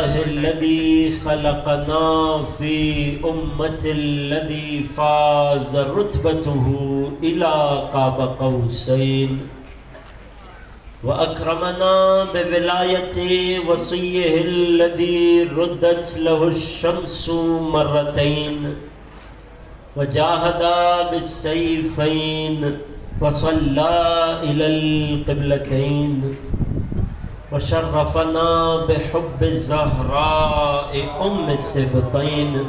لله الذي خلقنا في أمة الذي فاز رتبته إلى قاب قوسين وأكرمنا بولاية وصيه الذي ردت له الشمس مرتين وجاهد بالسيفين وصلى إلى القبلتين وشرفنا بحب الزهراء أم السبطين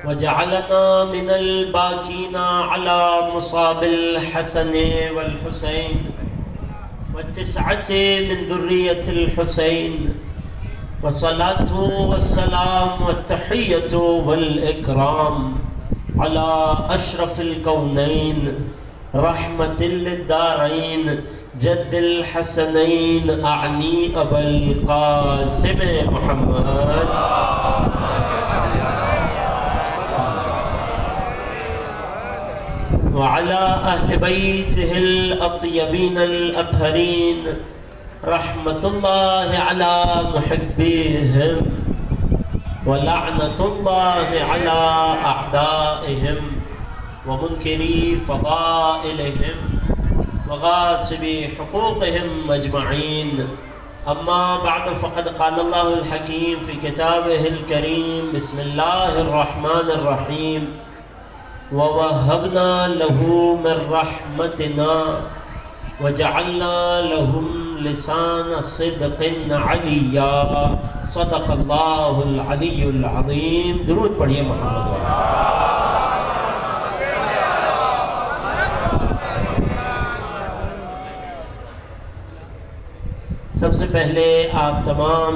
وجعلنا من الباكين على مصاب الحسن والحسين والتسعة من ذرية الحسين والصلاة والسلام والتحية والإكرام على أشرف الكونين رحمة للدارين جد الحسنين أعني أبا القاسم محمد وعلى أهل بيته الأطيبين الأطهرين رحمة الله على محبيهم ولعنة الله على أعدائهم ومنكري فضائلهم وغاصبي حقوقهم أجمعين. أما بعد فقد قال الله الحكيم في كتابه الكريم بسم الله الرحمن الرحيم ووهبنا له من رحمتنا وجعلنا لهم لسان صدق عليا صدق الله العلي العظيم. درود پڑھیے محمد سب سے پہلے آپ تمام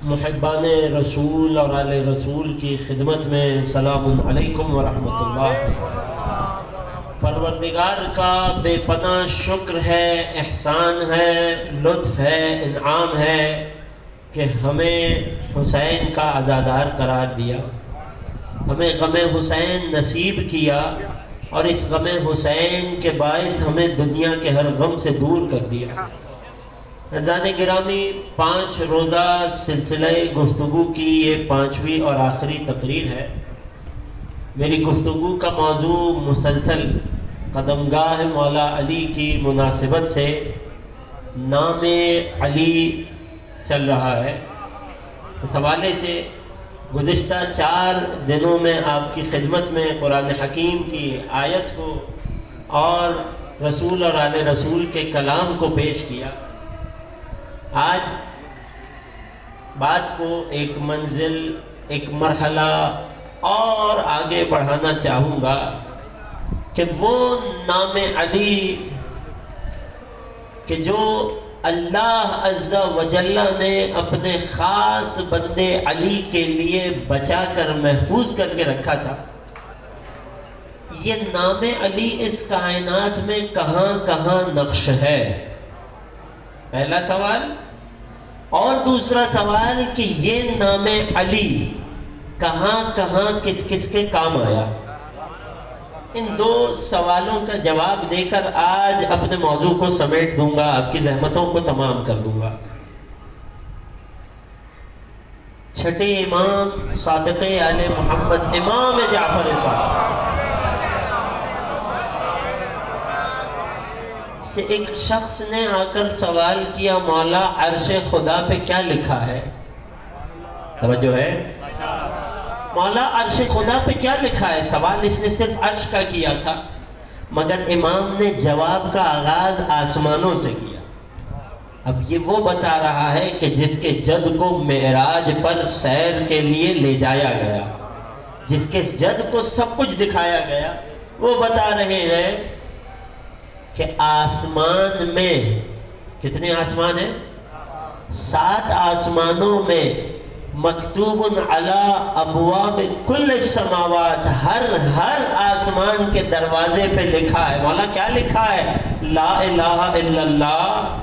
محبان رسول اور آل رسول کی خدمت میں سلام علیکم ورحمۃ اللہ. پروردگار کا بے پناہ شکر ہے، احسان ہے، لطف ہے، انعام ہے کہ ہمیں حسین کا عزادار قرار دیا، ہمیں غم حسین نصیب کیا اور اس غم حسین کے باعث ہمیں دنیا کے ہر غم سے دور کر دیا. عزیزان گرامی، 5 روزہ سلسلہ گفتگو کی یہ 5ویں اور آخری تقریر ہے. میری گفتگو کا موضوع مسلسل قدمگاہ مولا علی کی مناسبت سے نام علی چل رہا ہے. اس حوالے سے گزشتہ 4 دنوں میں آپ کی خدمت میں قرآن حکیم کی آیت کو اور رسول اور آل رسول کے کلام کو پیش کیا. آج بات کو ایک منزل، ایک مرحلہ اور آگے بڑھانا چاہوں گا کہ وہ نام علی کہ جو اللہ عز و جل نے اپنے خاص بندے علی کے لیے بچا کر محفوظ کر کے رکھا تھا، یہ نام علی اس کائنات میں کہاں کہاں نقش ہے؟ پہلا سوال. اور دوسرا سوال کہ یہ نام علی کہاں کہاں کس کس کے کام آیا؟ ان 2 سوالوں کا جواب دے کر آج اپنے موضوع کو سمیٹ دوں گا، آپ کی زحمتوں کو تمام کر دوں گا. چھٹے امام صادق آل محمد امام جعفر صاحب سے ایک شخص نے آ کر سوال کیا، مولا عرش خدا پہ کیا لکھا ہے؟ توجہ ہے؟ مولا عرش خدا پہ کیا لکھا ہے؟ سوال اس نے صرف عرش کا کیا تھا، مگر امام نے جواب کا آغاز آسمانوں سے کیا. اب یہ وہ بتا رہا ہے کہ جس کے جد کو معراج پر سیر کے لیے لے جایا گیا، جس کے جد کو سب کچھ دکھایا گیا، وہ بتا رہے ہیں کہ آسمان میں کتنے آسمان ہیں؟ 7 آسمانوں میں مکتوب علی ابواب کل السماوات، ہر آسمان کے دروازے پہ لکھا ہے. مولا کیا لکھا ہے؟ لا الہ الا اللہ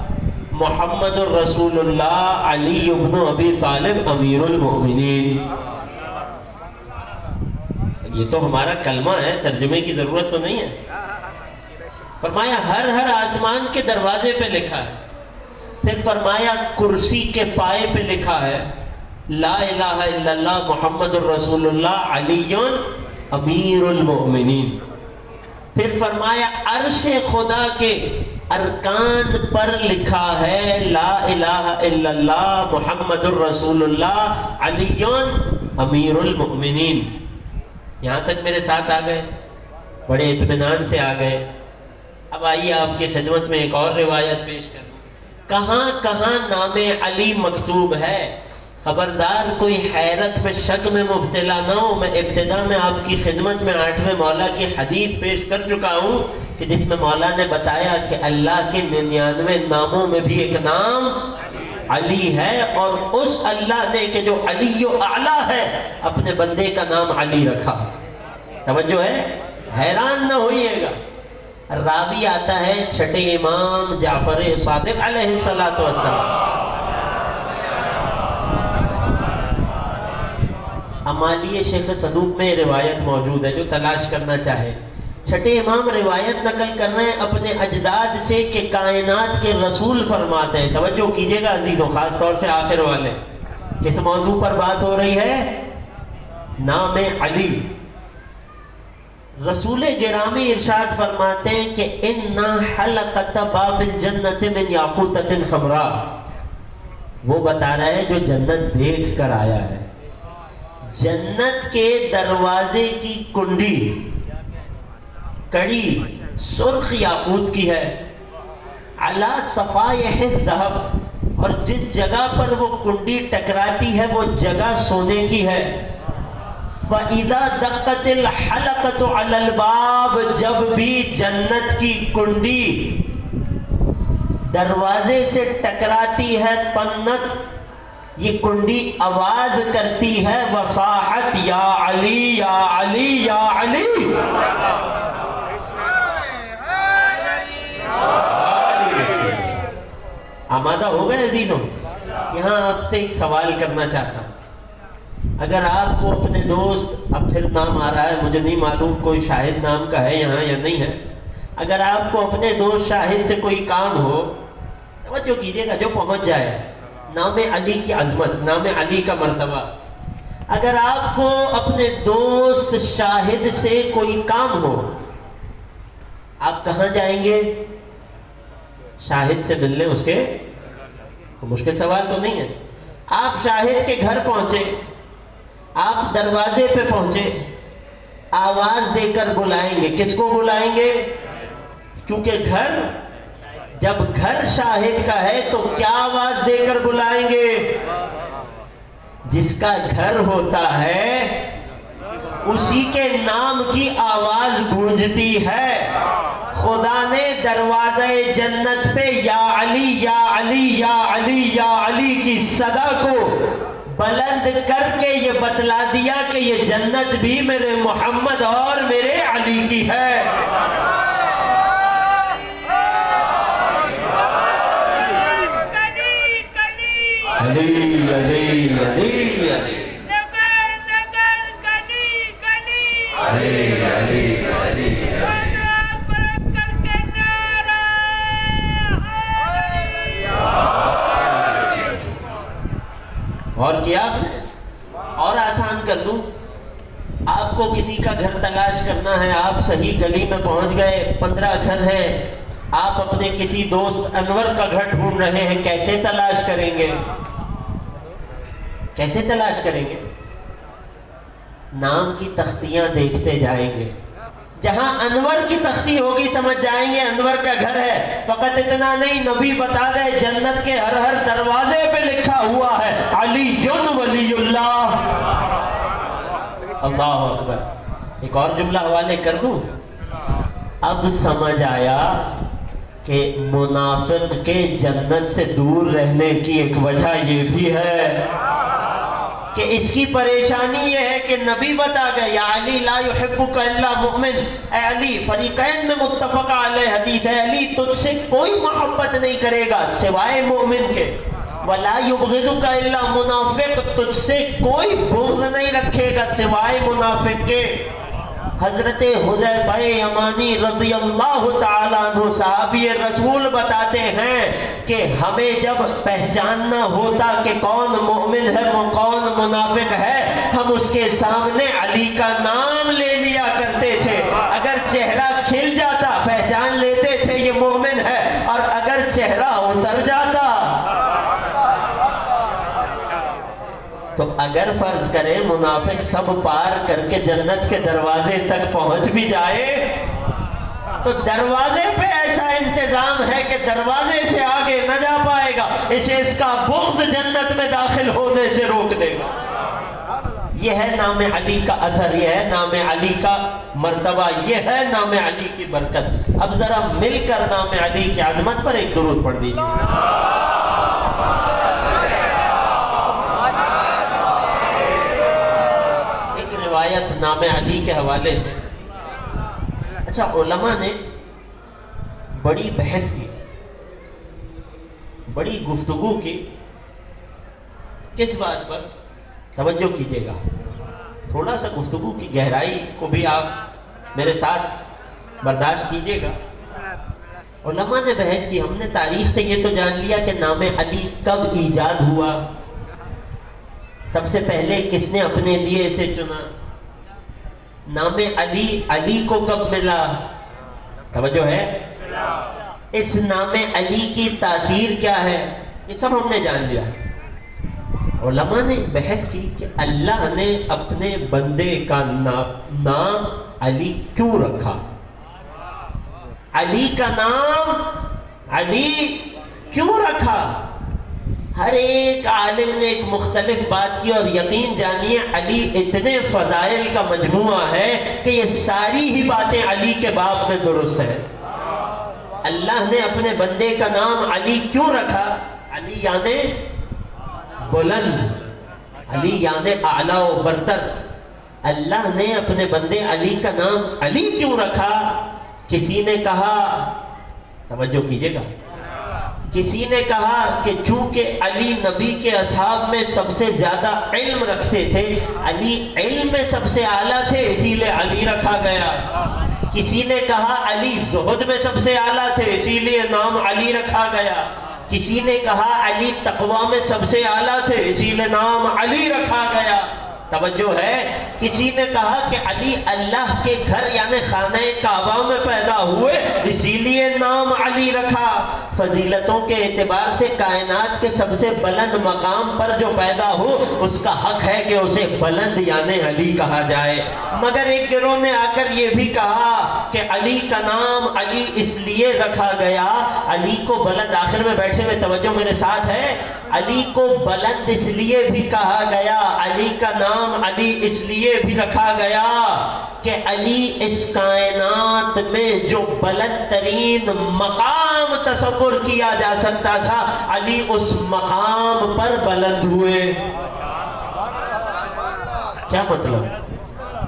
محمد الرسول اللہ علی ابن ابی طالب امیر المؤمنین. یہ تو ہمارا کلمہ ہے، ترجمے کی ضرورت تو نہیں ہے. فرمایا ہر آسمان کے دروازے پہ لکھا ہے. پھر فرمایا کرسی کے پائے پہ لکھا ہے. لا الہ الا اللہ محمد الرسول اللہ علی امیر المؤمنین. پھر فرمایا عرش خدا کے ارکان پر لکھا ہے لا الہ الا اللہ محمد الرسول اللہ علی امیر المؤمنین. یہاں تک میرے ساتھ آ گئے، بڑے اطمینان سے آ گئے. اب آئیے آپ کی خدمت میں ایک اور روایت پیش کروں. کہاں کہاں نام علی مکتوب ہے؟ خبردار کوئی حیرت میں شک میں مبتلا نہ ہو. میں ابتدا میں آپ کی خدمت میں 8ویں مولا کی حدیث پیش کر چکا ہوں کہ جس میں مولا نے بتایا کہ اللہ کے 99 ناموں میں بھی ایک نام علی ہے، اور اس اللہ نے کہ جو علی و اعلیٰ ہے اپنے بندے کا نام علی رکھا. توجہ ہے، حیران نہ ہوئیے گا. راوی آتا ہے چھٹے امام جعفر صادق علیہ السلام. امالی شیخ صدوق میں روایت موجود ہے، جو تلاش کرنا چاہے. چھٹے امام روایت نقل کر رہے ہیں اپنے اجداد سے کہ کائنات کے رسول فرماتے ہیں. توجہ کیجئے گا عزیزوں، خاص طور سے آخر والے. کس موضوع پر بات ہو رہی ہے؟ نام علی. رسول گرامی ارشاد فرماتے ہیں کہ اِنَّ حَلَقَةَ بَابِ الْجَنَّةِ مِنْ یاقوتۃ حمراء. وہ بتا رہا ہے جو جنت دیکھ کر آیا ہے. جنت کے دروازے کی کنڈی کڑی سرخ یاقوت کی ہے. علی صفائح الذہب، اور جس جگہ پر وہ کنڈی ٹکراتی ہے وہ جگہ سونے کی ہے. فَإِذَا دَقَّتِ الْحَلَقَةُ عَلَى الْبَابِ، جب بھی جنت کی کنڈی دروازے سے ٹکراتی ہے پنت، یہ کنڈی آواز کرتی ہے وصاحت یا علی یا علی یا علی. آمادہ ہو گئے عزیزوں؟ یہاں آپ سے ایک سوال کرنا چاہتا ہوں. اگر آپ کو اپنے دوست، اب پھر نام آ رہا ہے مجھے نہیں معلوم کوئی شاہد نام کا ہے یہاں یا نہیں ہے، اگر آپ کو اپنے دوست شاہد سے کوئی کام ہو، توجہ کیجئے گا، جو پہنچ جائے، نام علی کی عظمت، نام علی کا مرتبہ. اگر آپ کو اپنے دوست شاہد سے کوئی کام ہو، آپ کہاں جائیں گے؟ شاہد سے ملنے. اس کے مشکل سوال تو نہیں ہے. آپ شاہد کے گھر پہنچے، آپ دروازے پہ پہنچے، آواز دے کر بلائیں گے. کس کو بلائیں گے؟ کیونکہ گھر، جب گھر شاہد کا ہے تو کیا آواز دے کر بلائیں گے؟ جس کا گھر ہوتا ہے اسی کے نام کی آواز گونجتی ہے. خدا نے دروازہ جنت پہ یا علی یا علی یا علی یا علی کی صدا کو بلند کر کے یہ بتلا دیا کہ یہ جنت بھی میرے محمد اور میرے علی کی ہے. علی علی علی علی علی علی علی. اور کیا اور آسان کر دوں، آپ کو کسی کا گھر تلاش کرنا ہے، آپ صحیح گلی میں پہنچ گئے، 15 گھر ہیں، آپ اپنے کسی دوست انور کا گھر ڈھونڈ رہے ہیں، کیسے تلاش کریں گے؟ کیسے تلاش کریں گے؟ نام کی تختیاں دیکھتے جائیں گے. جہاں انور کی تختی ہوگی سمجھ جائیں گے انور کا گھر ہے. فقط اتنا نہیں، نبی بتا گئے جنت کے ہر ہر دروازے پہ لکھا ہوا ہے علی ولی اللہ. اللہ اکبر. ایک اور جملہ حوالے کر دوں. اب سمجھ آیا کہ منافق کے جنت سے دور رہنے کی ایک وجہ یہ بھی ہے کہ اس کی پریشانی یہ ہے کہ نبی بتا گئے یا علی لا یحبک الا مؤمن. اے علی، فریقین میں متفق علیہ حدیث ہے، علی تجھ سے کوئی محبت نہیں کرے گا سوائے مومن کے. ولا یبغضک الا منافق، تجھ سے کوئی بغض نہیں رکھے گا سوائے منافق کے. حضرت حذیفہ یمانی رضی اللہ تعالیٰ عنہ صحابی رسول بتاتے ہیں کہ ہمیں جب پہچاننا ہوتا کہ کون مومن ہے وہ کون منافق ہے، ہم اس کے سامنے علی کا نام لے لیا کرتے تھے، اگر چہرہ کھل جاتا پہچان لیتے تھے یہ مومن ہے، اور اگر چہرہ اتر جاتا تو اگر فرض کریں منافق سب پار کر کے جنت کے دروازے تک پہنچ بھی جائے تو دروازے پہ ایسا انتظام ہے کہ دروازے سے آگے نہ جا پائے گا، اسے اس کا بغض جنت میں داخل ہونے سے روک دے گا۔ یہ ہے نام علی کا اثر، یہ ہے نام علی کا مرتبہ، یہ ہے نام علی کی برکت۔ اب ذرا مل کر نام علی کی عظمت پر ایک درود پڑھ دیجیے۔ ایک روایت نام علی کے حوالے سے، اچھا علماء نے بڑی بحث کی، بڑی گفتگو کی، کس بات پر؟ توجہ کیجئے گا، تھوڑا سا گفتگو کی گہرائی کو بھی آپ میرے ساتھ برداشت کیجئے گا۔ علماء نے بحث کی، ہم نے تاریخ سے یہ تو جان لیا کہ نام علی کب ایجاد ہوا، سب سے پہلے کس نے اپنے لیے اسے چنا، نام علی علی کو کب ملا، توجہ ہے، اس نام علی کی تاثیر کیا ہے، یہ سب ہم نے جان لیا۔ علماء نے بحث کی کہ اللہ نے اپنے بندے کا نام علی کیوں رکھا، علی کا نام علی کیوں رکھا۔ ہر ایک عالم نے ایک مختلف بات کی، اور یقین جانیے علی اتنے فضائل کا مجموعہ ہے کہ یہ ساری ہی باتیں علی کے باب میں درست ہیں۔ اللہ نے اپنے بندے کا نام علی کیوں رکھا؟ علی یعنی بلند، علی یعنی اعلیٰ و برتر۔ اللہ نے اپنے بندے علی کا نام علی کیوں رکھا؟ کسی نے کہا، توجہ کیجئے گا، کسی نے کہا کہ چونکہ علی نبی کے اصحاب میں سب سے زیادہ علم رکھتے تھے، علی علم میں سب سے اعلیٰ تھے، اسی لیے علی رکھا گیا۔ کسی نے کہا علی زہد میں سب سے اعلیٰ تھے، اسی لیے نام علی رکھا گیا۔ کسی نے کہا علی تقوی میں سب سے اعلیٰ تھے، اسی لیے نام علی رکھا گیا۔ توجہ ہے، کسی نے کہا کہ علی اللہ کے گھر یعنی خانہ کعبہ میں پیدا ہوئے، اسی لیے نام علی رکھا۔ فضیلتوں کے اعتبار سے کائنات کے سب سے بلند مقام پر جو پیدا ہو اس کا حق ہے کہ اسے بلند یعنی علی کہا جائے۔ مگر ایک گروہ نے آ کر یہ بھی کہا کہ علی کا نام علی اس لیے رکھا گیا، علی کو بلند، آخر میں بیٹھے ہوئے توجہ میرے ساتھ ہے، علی کو بلند اس لیے بھی کہا گیا، علی کا نام علی اس لیے بھی رکھا گیا کہ علی اس کائنات میں جو بلند ترین مقام تصور کیا جا سکتا تھا، علی اس مقام پر بلند ہوئے۔ کیا مطلب؟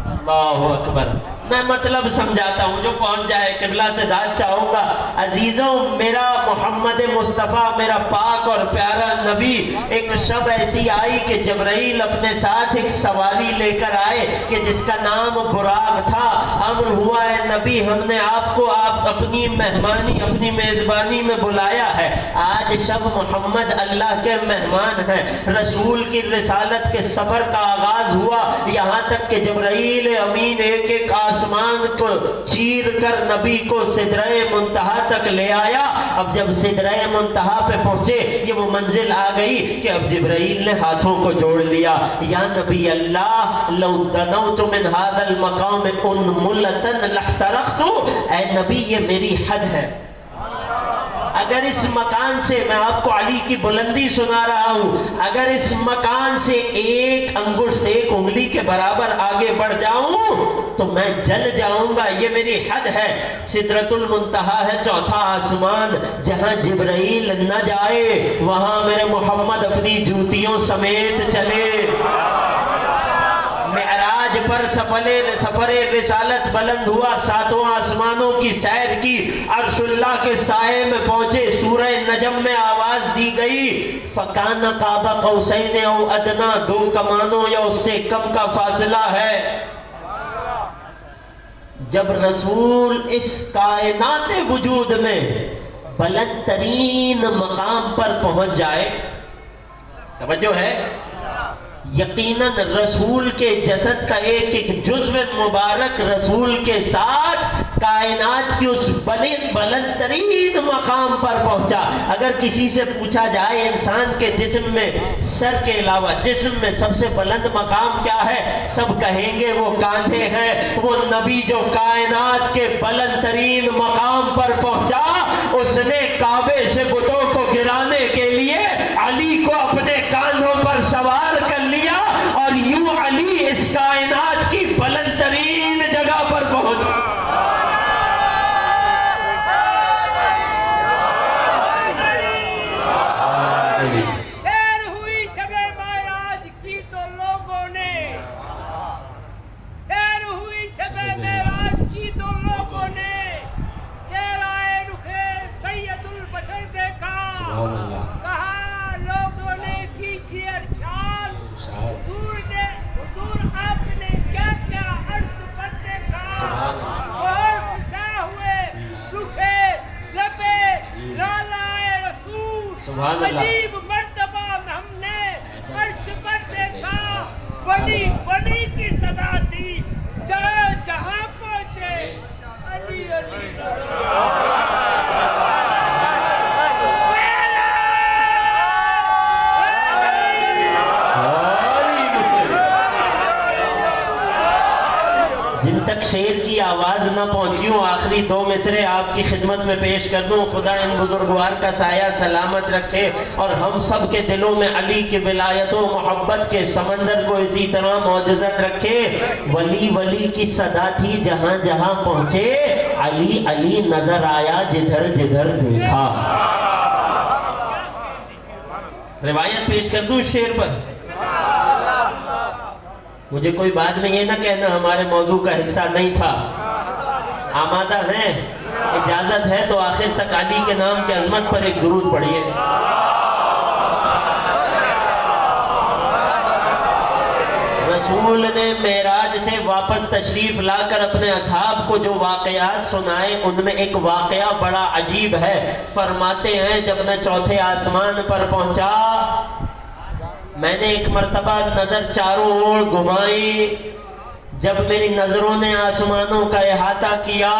اللہ اکبر، میں مطلب سمجھاتا ہوں، جو پہنچ جائے قبلہ سے داد چاہوں گا۔ عزیزوں، میرا محمد مصطفیٰ، میرا پاک اور پیارا نبی، ایک شب ایسی آئی کہ جبرائیل اپنے ساتھ ایک سواری لے کر آئے کہ جس کا نام براق تھا۔ امر ہوا ہے نبی، ہم نے آپ کو اپنی مہمانی، اپنی میزبانی میں بلایا ہے۔ آج شب محمد اللہ کے مہمان ہیں۔ رسول کی رسالت کے سفر کا آغاز ہوا، یہاں تک کہ جبرائیل امین ایک ایک آسمان کو چیر کر نبی کو سدرہ منتہا تک لے آیا۔ اب جب سدرہ منتہا پہ پہنچے، یہ وہ منزل آ گئی کہ اب جبرائیل نے ہاتھوں کو جوڑ لیا، یا نبی اللہ لو دنوت من هذا المقام انملتا لاحترقت، اے نبی یہ میری حد ہے، اگر اس مکان سے، میں آپ کو علی کی بلندی سنا رہا ہوں، اگر اس مکان سے ایک انگشت، ایک انگلی کے برابر آگے بڑھ جاؤں تو میں جل جاؤں گا، یہ میری حد ہے۔ سدرۃ المنتہا ہے چوتھا آسمان، جہاں جبرائیل نہ جائے وہاں میرے محمد اپنی جوتیوں سمیت چلے۔ معراج پر سفر رسالت بلند ہوا، ساتوں آسمانوں کی سیر کی، عرش اللہ کے سائے میں پہنچے، سورہ نجم میں آواز دی گئی، فَكَانَ قَابَ قَوْسَيْنِ اَوْ أَدْنَىٰ، دو کمانوں یا اس سے کم کا فاصلہ ہے۔ جب رسول اس کائنات وجود میں بلند ترین مقام پر پہنچ جائے، توجہ ہے، یقیناً رسول کے جسد کا ایک ایک جزو مبارک رسول کے ساتھ کائنات کی اس بلند ترین مقام پر پہنچا۔ اگر کسی سے پوچھا جائے انسان کے جسم میں سر کے علاوہ جسم میں سب سے بلند مقام کیا ہے، سب کہیں گے وہ کاندھے ہیں۔ وہ نبی جو کائنات کے بلند ترین مقام پر پہنچا، اس نے کعبے سے بتوں کو گرانے کے لیے علی کو اپنے کاندھوں پر سوار کر لیا، اور یوں علی اس کائنات کی بلند ترین جگہ پر پہنچا۔ سیر ہوئی شب معراج کی تو لوگوں نے، سیر ہوئی شب معراج کی تو لوگوں نے چہرہ رخ سید البشر دیکھا، کہا لوگوں نے کیجیے ارشاد، حضور آپ نے کیا کیا عرش پر دیکھا، اور خوشا ہوئے رخے لبے لالائے رسول، عجیب مرتبہ ہم نے عرش پر دیکھا، ولی ولی کی صدا تھی جہاں جہاں پہنچے علی علی جن تک شعر کی آواز نہ پہنچی ہوں، آخری دو مصرے آپ کی خدمت میں پیش کر دوں۔ خدا ان بزرگوار کا سایہ سلامت رکھے، اور ہم سب کے دلوں میں علی کی ولایت و محبت کے سمندر کو اسی طرح معجزت رکھے۔ ولی ولی کی صدا تھی جہاں جہاں پہنچے، علی علی نظر آیا جدھر جدھر دیکھا۔ روایت پیش کر دوں اس شعر پر۔ مجھے کوئی بعد میں یہ نہ کہنا ہمارے موضوع کا حصہ نہیں تھا۔ آمادہ ہیں؟ اجازت ہے تو آخر تک علی کے نام کی عظمت پر ایک درود پڑھیے۔ رسول نے معراج سے واپس تشریف لا کر اپنے اصحاب کو جو واقعات سنائے، ان میں ایک واقعہ بڑا عجیب ہے۔ فرماتے ہیں جب میں چوتھے آسمان پر پہنچا، میں نے ایک مرتبہ نظر چاروں اور گھمائی۔ جب میری نظروں نے آسمانوں کا احاطہ کیا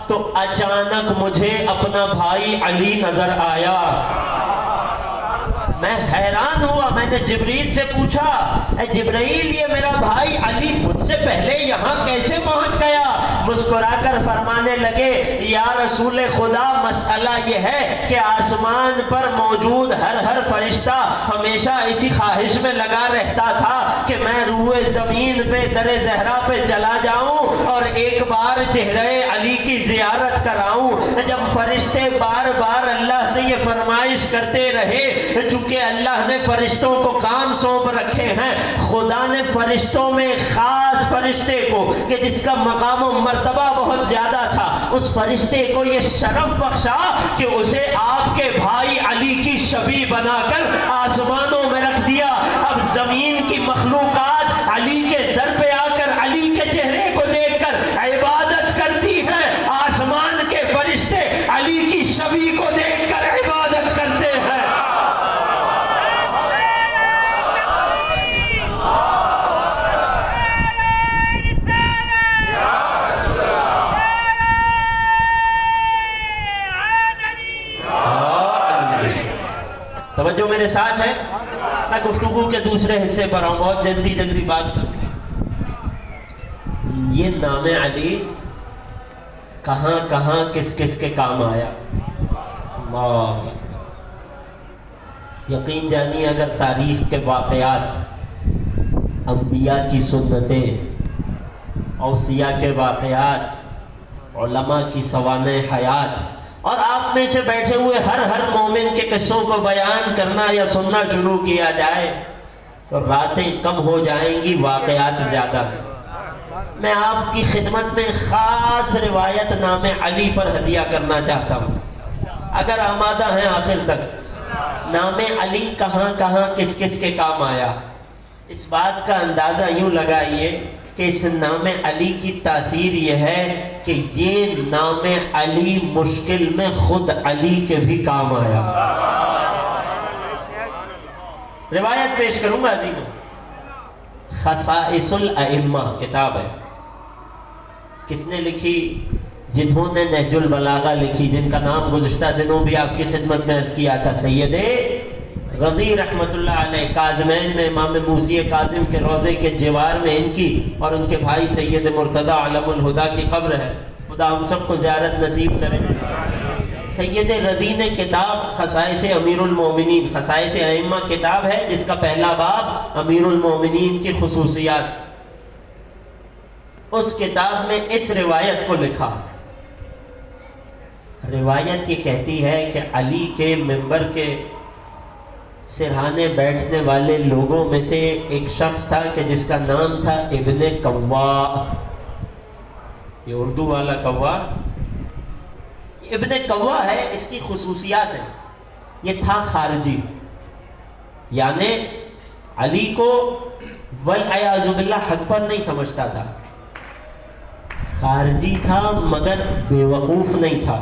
تو اچانک مجھے اپنا بھائی علی نظر آیا۔ میں حیران ہوا، میں نے جبریل سے پوچھا، اے جبرائیل یہ میرا بھائی علی مجھ سے پہلے یہاں کیسے پہنچ گیا؟ مسکرا کر فرمانے لگے، یا رسول خدا مسئلہ یہ ہے کہ آسمان پر موجود ہر فرشتہ ہمیشہ اسی خواہش میں لگا رہتا تھا کہ میں روح زمین پہ در زہرا پہ چلا جاؤں اور ایک بار چہرہ علی کی زیارت کراؤں۔ جب فرشتے بار بار اللہ سے یہ فرمائش کرتے رہے، چونکہ اللہ نے فرشتوں کو کام سونپ رکھے ہیں، خدا نے فرشتوں میں خاص فرشتے کو کہ جس کا مقام و مرتبہ بہت زیادہ تھا، اس فرشتے کو یہ شرف بخشا کہ اسے آپ کے بھائی علی کی شبیہ بنا کر آسمانوں میں رکھ دیا۔ اب زمین کی مخلوقات علی کے در پہ آ کر علی کے چہرے کو دیکھ کر عبادت کرتی ہیں، آسمان کے فرشتے علی کی شبیہ کو دیکھ کر عبادت کرتے ہیں۔ توجہ میرے ساتھ ہے، میں گفتگو کے دوسرے حصے پر آؤں، بہت جلدی بات کروں۔ یہ نام علی کہاں کہاں کس کس کے کام آیا؟ اللہ، یقین جانی اگر تاریخ کے واقعات، انبیاء کی سنتیں، اوصیاء کے واقعات، علماء کی سوانح حیات، اور آپ میں سے بیٹھے ہوئے ہر مومن کے قصوں کو بیان کرنا یا سننا شروع کیا جائے تو راتیں کم ہو جائیں گی، واقعات زیادہ ہیں۔ میں آپ کی خدمت میں خاص روایت نام علی پر ہدیہ کرنا چاہتا ہوں، اگر آمادہ ہیں آخر تک۔ نام علی کہاں کہاں کس کس کے کام آیا، اس بات کا اندازہ یوں لگائیے کہ اس نام علی کی تاثیر یہ ہے کہ یہ نام علی مشکل میں خود علی کے بھی کام آیا۔ روایت پیش کروں گا عزیزوں، خصائص الائمہ کتاب ہے. کس نے لکھی؟ جنہوں نے نہج البلاغہ لکھی، جن کا نام گزشتہ دنوں بھی آپ کی خدمت میں عرض کیا تھا، سید رضی رحمۃ اللہ علیہ. کاظمین میں امام موسی کاظم کے روضے کے جوار میں ان کی اور ان کے بھائی سید مرتضیٰ علم الہدا کی قبر ہے. خدا ہم سب کو زیارت نصیب کرے. سید رضی نے کتاب خصائص امیر المومنین، خصائص ائمہ کتاب ہے جس کا پہلا باب امیر المومنین کی خصوصیات. اس کتاب میں اس روایت کو لکھا. روایت یہ کہتی ہے کہ علی کے منبر کے سرہانے بیٹھنے والے لوگوں میں سے ایک شخص تھا کہ جس کا نام تھا ابن کوا. یہ اردو والا کوا ابن کوا ہے. اس کی خصوصیات ہیں. یہ تھا خارجی، یعنی علی کو والعیاذ باللہ حق پر نہیں سمجھتا تھا. خارجی تھا مگر بیوقوف نہیں تھا.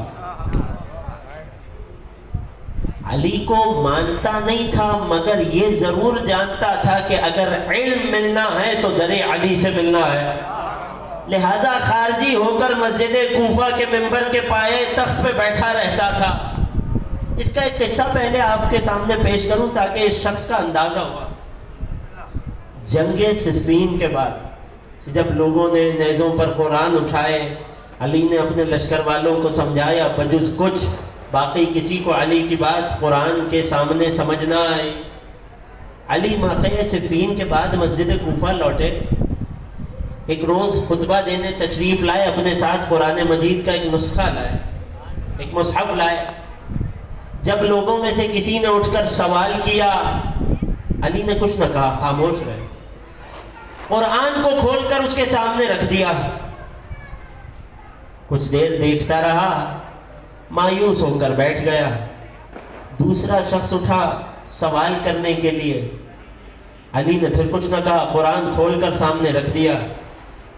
علی کو مانتا نہیں تھا مگر یہ ضرور جانتا تھا کہ اگر علم ملنا ہے تو در علی سے ملنا ہے. لہذا خارجی ہو کر مسجد کوفہ کے منبر کے پائے تخت پہ بیٹھا رہتا تھا. اس کا ایک قصہ پہلے آپ کے سامنے پیش کروں تاکہ اس شخص کا اندازہ ہوا. جنگ صفین کے بعد جب لوگوں نے نیزوں پر قرآن اٹھائے، علی نے اپنے لشکر والوں کو سمجھایا بجز کچھ، باقی کسی کو علی کی بات قرآن کے سامنے سمجھ نہ آئی. علی موقع صفین کے بعد مسجد کوفہ لوٹے. ایک روز خطبہ دینے تشریف لائے، اپنے ساتھ قرآن مجید کا ایک نسخہ لائے، ایک مصحف لائے. جب لوگوں میں سے کسی نے اٹھ کر سوال کیا، علی نے کچھ نہ کہا، خاموش رہے. قرآن کو کھول کر اس کے سامنے رکھ دیا. کچھ دیر دیکھتا رہا، مایوس ہو کر بیٹھ گیا. دوسرا شخص اٹھا سوال کرنے کے لیے. علی نے پھر کچھ نہ کہا، قرآن کھول کر سامنے رکھ دیا.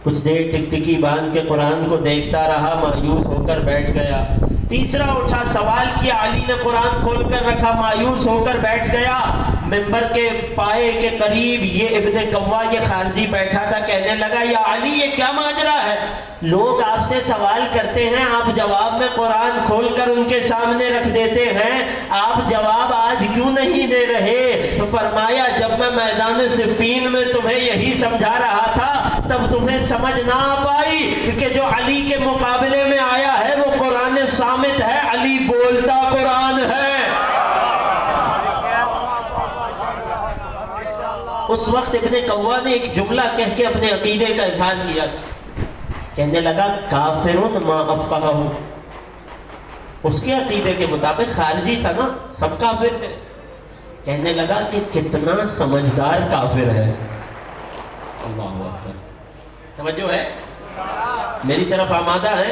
کچھ دیر ٹکٹکی باندھ کے قرآن کو دیکھتا رہا، مایوس ہو کر بیٹھ گیا. تیسرا اٹھا سوال کیا، علی نے قرآن کھول کر رکھا، مایوس ہو کر بیٹھ گیا. منبر کے پائے کے قریب یہ ابن کوا، یہ خارجی بیٹھا تھا. کہنے لگا یا علی یہ کیا ماجرا ہے؟ لوگ آپ سے سوال کرتے ہیں، آپ جواب میں قرآن کھول کر ان کے سامنے رکھ دیتے ہیں، آپ جواب آج کیوں نہیں دے رہے؟ تو فرمایا جب میں میدان صفین میں تمہیں یہی سمجھا رہا تھا تب تمہیں سمجھ نہ آ پائی کہ جو علی کے مقابلے میں آیا ہے وہ قرآن صامت ہے، علی بولتا قرآن ہے. اس وقت ابن کوا نے ایک جملہ کہہ کے اپنے عقیدے کا اظہار کیا. کہنے لگا کافرون ما افقہہ. اس کے عقیدے کے مطابق خارجی تھا نا، سب کافر تھے. کہنے لگا کہ کتنا سمجھدار کافر ہے. اللہ اکبر. توجہ ہے؟ میری طرف آمادہ ہے؟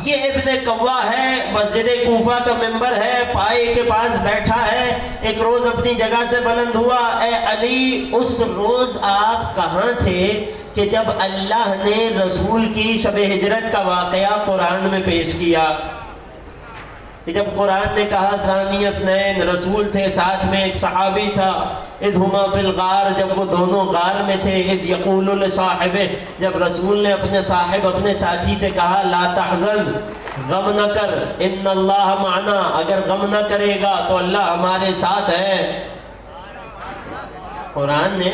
یہ ابن کوا ہے، مسجد کوفہ کا ممبر ہے، پائے کے پاس بیٹھا ہے. ایک روز اپنی جگہ سے بلند ہوا، اے علی اس روز آپ کہاں تھے کہ جب اللہ نے رسول کی شب ہجرت کا واقعہ قرآن میں پیش کیا؟ کہ جب قرآن نے کہا ثانی اثنین، رسول تھے، ساتھ میں ایک صحابی تھا. اذ ہما فی الغار، جب وہ دونوں غار میں تھے. اذ یقول لصاحبہ، جب رسول نے اپنے صاحب، اپنے ساتھی سے کہا لا تحزن، غم نہ کر، ان اللہ معنا، اگر غم نہ کرے گا تو اللہ ہمارے ساتھ ہے. قرآن نے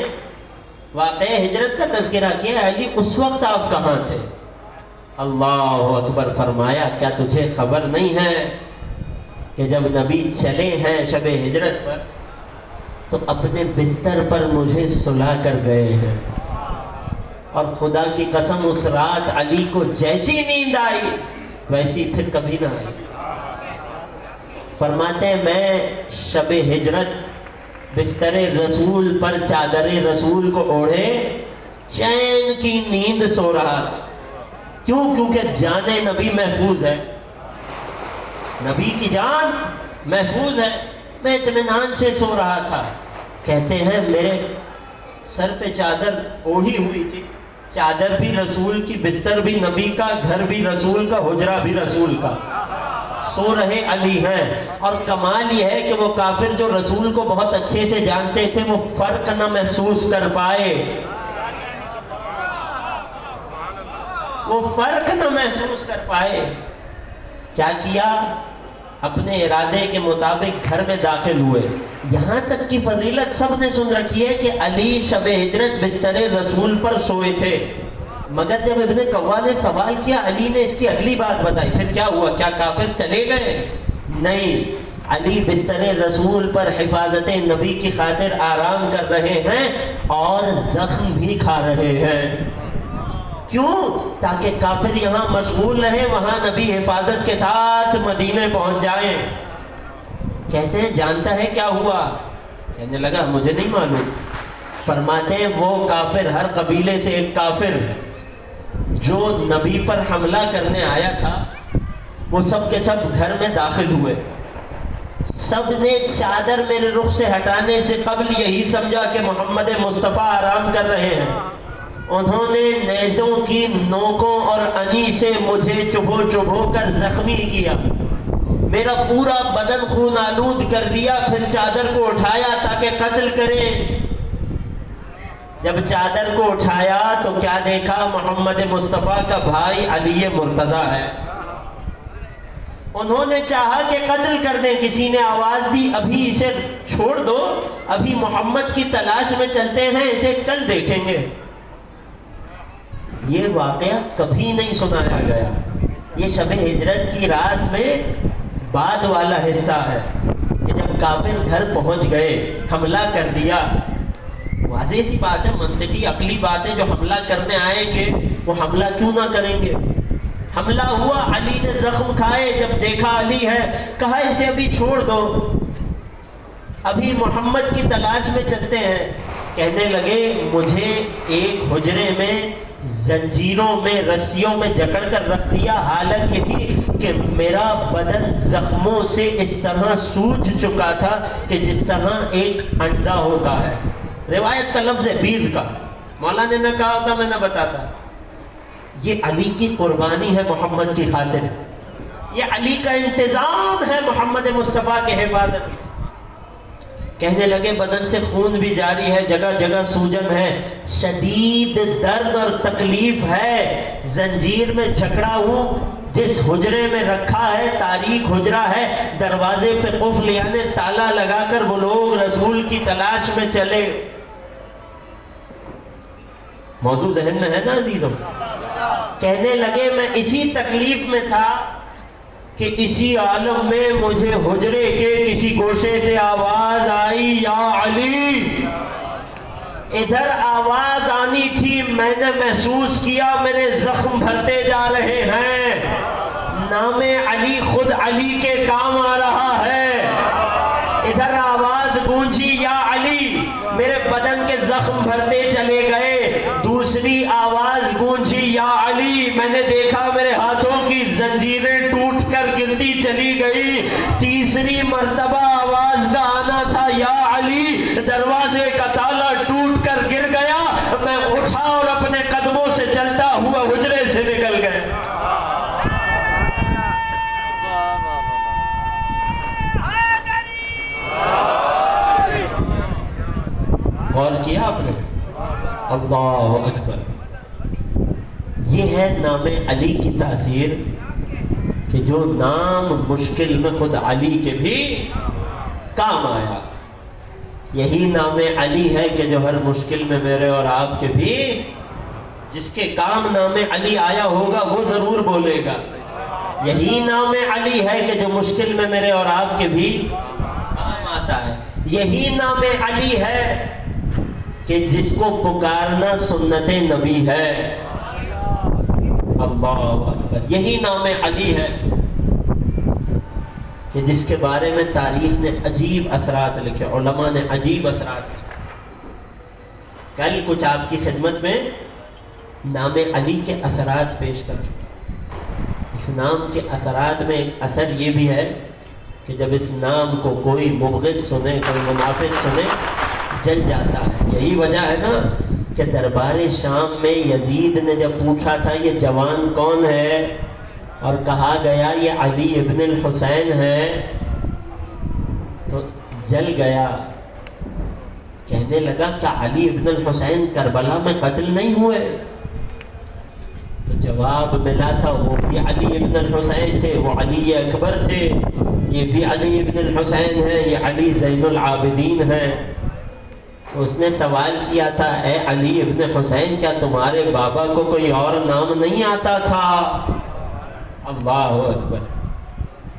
واقع ہجرت کا تذکرہ کیا. علی اس وقت آپ کہاں تھے؟ اللہ اکبر. فرمایا کیا تجھے خبر نہیں ہے کہ جب نبی چلے ہیں شب ہجرت پر تو اپنے بستر پر مجھے سلا کر گئے ہیں، اور خدا کی قسم اس رات علی کو جیسی نیند آئی ویسی پھر کبھی نہ آئی. فرماتے ہیں میں شب ہجرت بستر رسول پر چادر رسول کو اوڑھے چین کی نیند سو رہا تھا. کیوں؟ کیونکہ جان نبی محفوظ ہے، نبی کی جان محفوظ ہے. میں اطمینان سے سو رہا تھا. کہتے ہیں میرے سر پہ چادر اوڑھی ہوئی تھی، چادر بھی رسول کی، بستر بھی نبی کا، گھر بھی رسول کا، حجرہ بھی رسول کا. سو رہے علی ہیں. اور کمال یہ ہے کہ وہ کافر جو رسول کو بہت اچھے سے جانتے تھے وہ فرق نہ محسوس کر پائے, وہ فرق نہ محسوس کر پائے. کیا کیا؟ اپنے ارادے کے مطابق گھر میں داخل ہوئے. یہاں تک کی فضیلت سب نے سن رکھی ہے کہ علی شب ہجرت بستر رسول پر سوئے تھے, مگر جب ابن قوا نے سوال کیا علی نے اس کی اگلی بات بتائی. پھر کیا ہوا؟ کیا کافر چلے گئے؟ نہیں, علی بستر رسول پر حفاظت نبی کی خاطر آرام کر رہے ہیں اور زخم بھی کھا رہے ہیں. کیوں؟ تاکہ کافر یہاں مشغول رہے, وہاں نبی حفاظت کے ساتھ مدینے پہنچ جائیں. کہتے ہیں جانتا ہے کیا ہوا؟ کہنے لگا مجھے نہیں معلوم. فرماتے ہیں وہ کافر, ہر قبیلے سے ایک کافر جو نبی پر حملہ کرنے آیا تھا, وہ سب کے سب گھر میں داخل ہوئے. سب نے چادر میرے رخ سے ہٹانے سے قبل یہی سمجھا کہ محمد مصطفیٰ آرام کر رہے ہیں. انہوں نے نیزوں کی نوکوں اور انی سے مجھے چبھو چبھو کر زخمی کیا, میرا پورا بدن خون آلود کر دیا. پھر چادر کو اٹھایا تاکہ قتل کریں. جب چادر کو اٹھایا تو کیا دیکھا؟ محمد مصطفیٰ کا بھائی علی مرتضیٰ ہے. انہوں نے چاہا کہ قتل کر دیں. کسی نے آواز دی ابھی اسے چھوڑ دو, ابھی محمد کی تلاش میں چلتے ہیں, اسے کل دیکھیں گے. یہ واقعہ کبھی نہیں سنایا گیا. یہ شب ہجرت کی رات میں بعد والا حصہ ہے کہ جب کافر گھر پہنچ گئے, حملہ کر دیا. واضح سی بات ہے, منطقی عقلی بات ہے, جو حملہ کرنے آئیں گے وہ حملہ کیوں نہ کریں گے. حملہ ہوا, علی نے زخم کھائے. جب دیکھا علی ہے, کہا اسے ابھی چھوڑ دو, ابھی محمد کی تلاش میں چلتے ہیں. کہنے لگے مجھے ایک حجرے میں زنجیروں میں رسیوں میں جکڑ کر رکھ دیا. حالت یہ تھی کہ میرا بدن زخموں سے اس طرح سوج چکا تھا کہ جس طرح ایک انڈا ہوتا ہے. روایت کا لفظ ہے بید کا, مولانا نے کہا ہوتا میں نہ بتاتا. یہ علی کی قربانی ہے محمد کی خاطر, یہ علی کا انتظام ہے محمد مصطفیٰ کے حفاظت. کہنے لگے بدن سے خون بھی جاری ہے, جگہ جگہ سوجن ہے, شدید درد اور تکلیف ہے, زنجیر میں جکڑا ہوں. جس حجرے میں رکھا ہے تاریک حجرہ ہے, دروازے پہ قفل یعنی تالا لگا کر وہ لوگ رسول کی تلاش میں چلے. موضوع ذہن میں ہے نا عزیزوں؟ کہنے لگے میں اسی تکلیف میں تھا کہ اسی عالم میں مجھے حجرے کے کسی گوشے سے آواز آئی یا علی. ادھر آواز آنی تھی, میں نے محسوس کیا میرے زخم بھرتے جا رہے ہیں. نام علی خود علی کے کام آ رہا ہے. ادھر آواز گونجی یا علی, میرے بدن کے زخم بھرتے چلے گئے. دوسری آواز گونجی یا علی, میں نے دیکھا میرے ہاتھوں کی زنجیریں ٹوٹ کر گرتی چلی گئی. تیسری مرتبہ آواز کا آنا تھا یا علی, دروازے کا تالا ٹوٹ کر گر گیا. میں اٹھا اور اپنے قدموں سے چلتا ہوا حجرے سے نکل گیا. غور کیا آپ نے؟ اللہ اکبر. یہ ہے نام علی کی تاثیر کہ جو نام مشکل میں خود علی کے بھی کام آیا. یہی نام علی ہے کہ جو ہر مشکل میں میرے اور آپ کے بھی, جس کے کام نام علی آیا ہوگا وہ ضرور بولے گا. یہی نام علی ہے کہ جو مشکل میں میرے اور آپ کے بھی کام آتا ہے. یہی نام علی ہے کہ جس کو پکارنا سنت نبی ہے. اللہ اکبر. یہی نام علی ہے کہ جس کے بارے میں تاریخ نے عجیب اثرات لکھے, علماء نے عجیب اثرات لکھے. کل کچھ آپ کی خدمت میں نام علی کے اثرات پیش کر چکے. اس نام کے اثرات میں ایک اثر یہ بھی ہے کہ جب اس نام کو کوئی مبغض سنے, کوئی منافق سنے, جل جاتا ہے. یہی وجہ ہے نا کہ دربار شام میں یزید نے جب پوچھا تھا یہ جوان کون ہے, اور کہا گیا یہ علی ابن الحسین ہے، تو جل گیا، کہنے لگا کیا علی ابن الحسین کربلا میں قتل نہیں ہوئے؟ تو جواب ملا تھا وہ بھی علی ابن الحسین تھے، وہ علی اکبر تھے، یہ بھی علی ابن الحسین ہے، یہ علی زین العابدین ہے۔ اس نے سوال کیا تھا اے علی ابن حسین کیا تمہارے بابا کو کوئی اور نام نہیں آتا تھا؟ اللہ اکبر،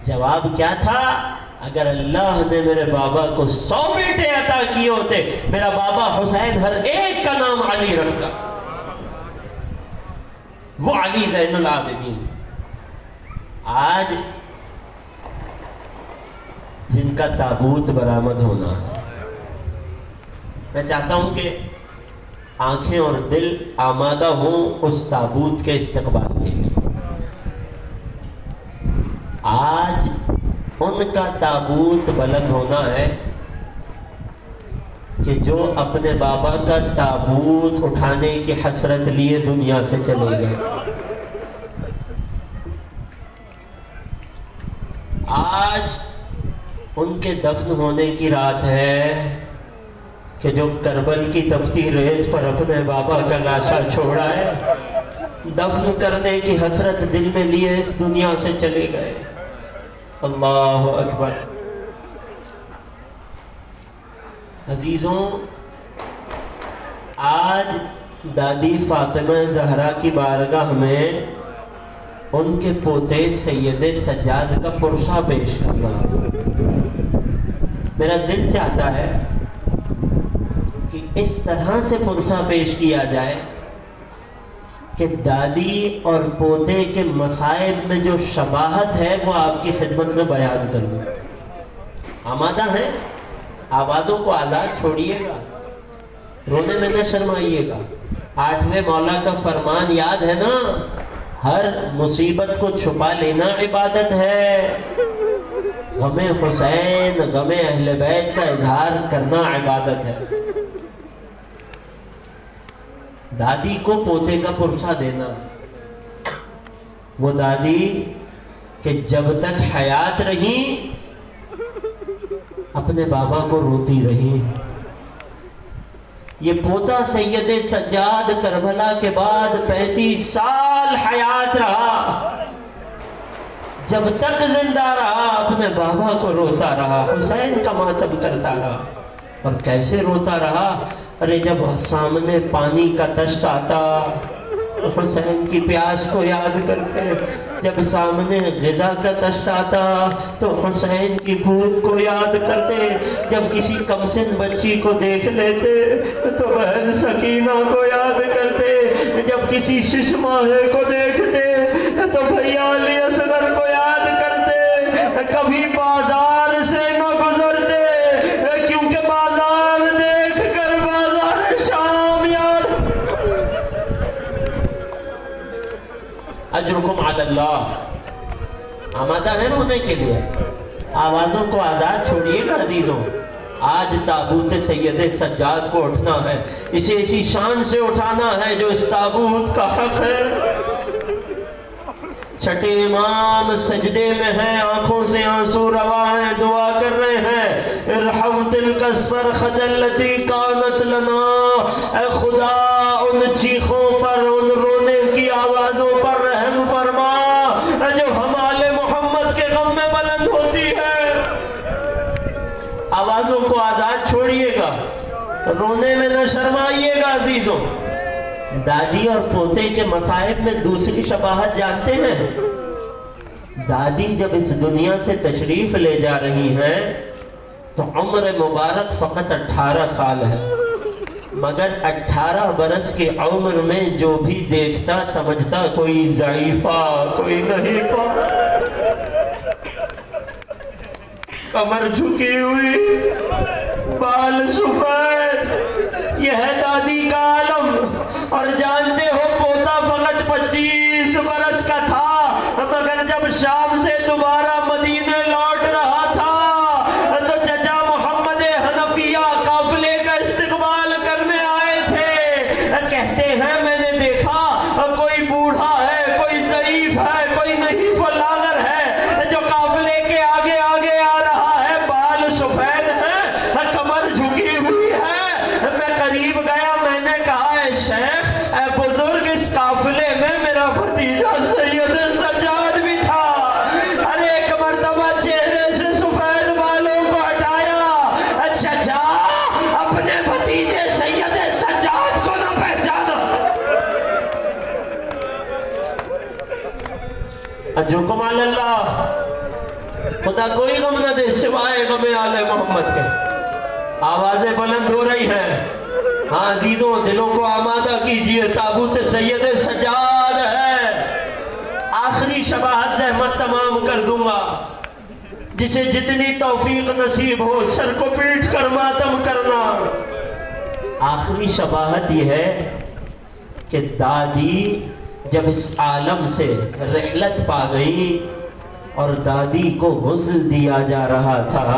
جواب کیا تھا؟ اگر اللہ نے میرے بابا کو 100 بیٹے عطا کیے ہوتے میرا بابا حسین ہر ایک کا نام علی رکھتا، وہ علی زین العابدین۔ آج جن کا تابوت برآمد ہونا ہے، میں چاہتا ہوں کہ آنکھیں اور دل آمادہ ہوں اس تابوت کے استقبال کے لیے۔ آج ان کا تابوت بلند ہونا ہے کہ جو اپنے بابا کا تابوت اٹھانے کی حسرت لیے دنیا سے چلے گئے۔ آج ان کے دفن ہونے کی رات ہے کہ جو کربل کی تپتی ریت پر اپنے بابا کا لاشا چھوڑا ہے، دفن کرنے کی حسرت دل میں لیے اس دنیا سے چلے گئے۔ اللہ اکبر۔ عزیزوں، آج دادی فاطمہ زہرا کی بارگاہ میں ان کے پوتے سید سجاد کا پرسہ پیش کرنا، میرا دل چاہتا ہے کہ اس طرح سے پرسہ پیش کیا جائے کہ دادی اور پوتے کے مصائب میں جو شباہت ہے وہ آپ کی خدمت میں بیان کر دوں۔ آمادہ ہیں؟ آوازوں کو آزاد چھوڑیے گا، رونے میں نہ شرمائیے گا۔ 8ویں مولا کا فرمان یاد ہے نا، ہر مصیبت کو چھپا لینا عبادت ہے، غم حسین غم اہل بیت کا اظہار کرنا عبادت ہے۔ دادی کو پوتے کا پرسہ دینا، وہ دادی کہ جب تک حیات رہی اپنے بابا کو روتی رہی۔ یہ پوتا سید سجاد کربلا کے بعد 35 سال حیات رہا، جب تک زندہ رہا اپنے بابا کو روتا رہا، حسین کا ماتم کرتا رہا۔ اور کیسے روتا رہا؟ ارے جب سامنے پانی کا تشت آتا حسین کی پیاس کو یاد کرتے، جب سامنے غذا کا تشت آتا تو حسین کی بھوک کو یاد کرتے، جب کسی کمسن بچی کو دیکھ لیتے تو بہن سکینہ کو یاد کرتے، جب کسی شش ماہے کو دیکھتے تو بھیا علی اصغر کو یاد کرتے، کبھی بازار سے نہ گزرتے کیونکہ بازار دیکھ کر بازار شام یاد۔ اجرکم علی اللہ۔ آمادہ ہے رونے کے لیے؟ آوازوں کو آزاد چھوڑیے گا عزیزوں۔ آج تابوت سید سجاد کو اٹھنا ہے، اسے اسی شان سے اٹھانا ہے جو اس تابوت کا حق ہے۔ چھٹے امام سجدے میں ہیں، آنکھوں سے آنسو روا ہیں، دعا کر رہے ہیں ارحم تلک الصرخۃ التی کانت لنا، اے خدا ان چیخوں پر، ان رونے کی آوازوں پر رحم فرما جو ہمارے محمد کے غم میں بلند ہوتی ہے۔ آوازوں کو آزاد چھوڑیے گا، رونے میں نہ شرمائیے گا عزیزوں۔ دادی اور پوتے کے مصائب میں دوسری شباہت جانتے ہیں؟ دادی جب اس دنیا سے تشریف لے جا رہی ہیں تو عمر مبارک فقط 18 سال ہے، مگر 18 برس کی عمر میں جو بھی دیکھتا سمجھتا کوئی ضعیفہ کوئی نحیفہ، کمر جھکی ہوئی، بال سفید، یہ ہے دادی کا عالم۔ اور جانتے ہو پوتا فقط 25 برس کا تھا، مگر جب شام سے دوبارہ مدینے لوٹ رہا تھا تو چچا محمد حنفیہ قافلے کا استقبال کرنے آئے تھے۔ کہتے ہیں میں نے دیکھا کوئی بوڑھا ہے، کوئی ضعیف ہے، کوئی نہیں ارجوکم علی اللہ، خدا کوئی غم نہ دے سوائے غم آل محمد کے۔ آوازیں بلند ہو رہی ہیں، ہاں عزیزوں دلوں کو آمادہ کیجئے، تابوت سید سجاد ہے۔ آخری شباہت زحمت تمام کر دوں گا، جسے جتنی توفیق نصیب ہو سر کو پیٹ کر ماتم کرنا۔ آخری شباہت یہ ہے کہ دادی جب اس عالم سے رحلت پا گئی اور دادی کو غسل دیا جا رہا تھا،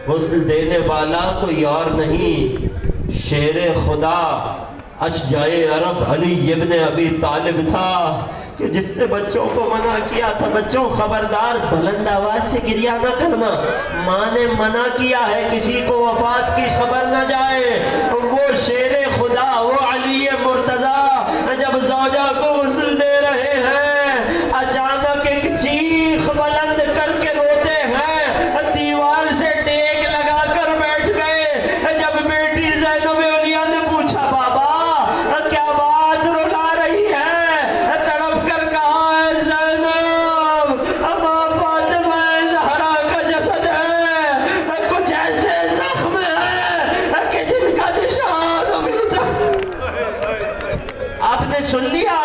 غسل دینے والا کوئی اور نہیں، شیر خدا اشجائے عرب علی ابن ابی طالب تھا، کہ جس نے بچوں کو منع کیا تھا، بچوں خبردار بلند آواز سے گریہ نہ کرنا، ماں نے منع کیا ہے کسی کو وفات کی خبر نہ جائے۔ وہ شیر خدا، وہ علی مرتضیٰ جب زوجہ کو غسل دے رہے ہیں، اچانک ایک چیخ بلند کر کے روتے ہیں، دیوار سے ٹیک لگا کر بیٹھ گئے۔ جب بیٹی زینب علیہ نے پوچھا بابا کیا بات رلا رہی ہے، تڑپ کر کہا ہے زینب ماں فاطمہ زہرا کا جسد ہے، کچھ ایسے زخم ہیں کہ جن کا نشان ابھی تک۔ آپ نے سن لیا